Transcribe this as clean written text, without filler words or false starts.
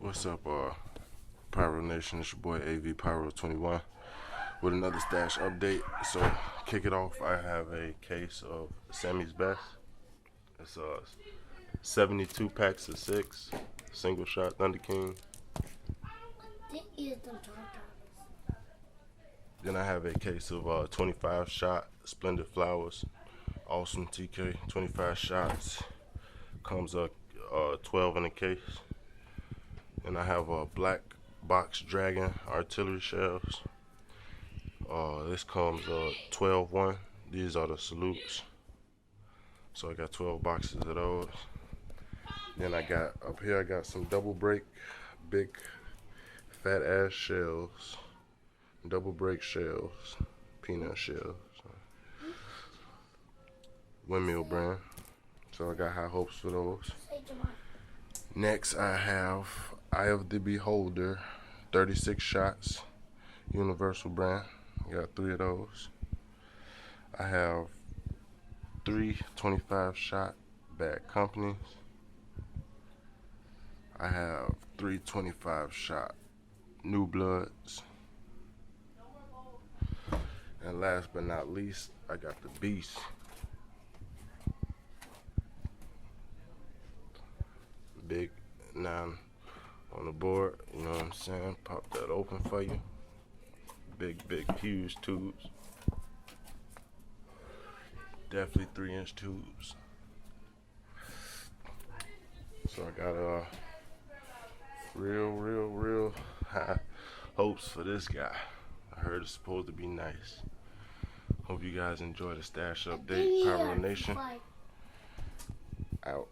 What's up, Pyro Nation? It's your boy AV Pyro 21 with another stash update. So, kick it off. I have a case of Sammy's Best. It's 72 packs of 6, single shot Thunder King. Then I have a case of 25 shot Splendid Flowers. Awesome TK, 25 shots. Comes up 12 in a case. And I have a Black Box Dragon artillery shells. This comes 12-1. These are the salutes. So I got 12 boxes of those. Then I got up here, I got some double break, big fat ass shells. Double break shells, peanut shells. Windmill brand. So I got high hopes for those. Next I have Eye of the Beholder, 36 shots, universal brand. Got 3 of those. I have 3 25 shot Bad Companies. I have 3 25 shot New Bloods. And last but not least, I got the Beast. Big 9 on the board, you know what I'm saying? Pop that open for you. Big, huge tubes. Definitely 3-inch tubes. So I got real high hopes for this guy. I heard it's supposed to be nice. Hope you guys enjoy the stash update. Pyro Nation out.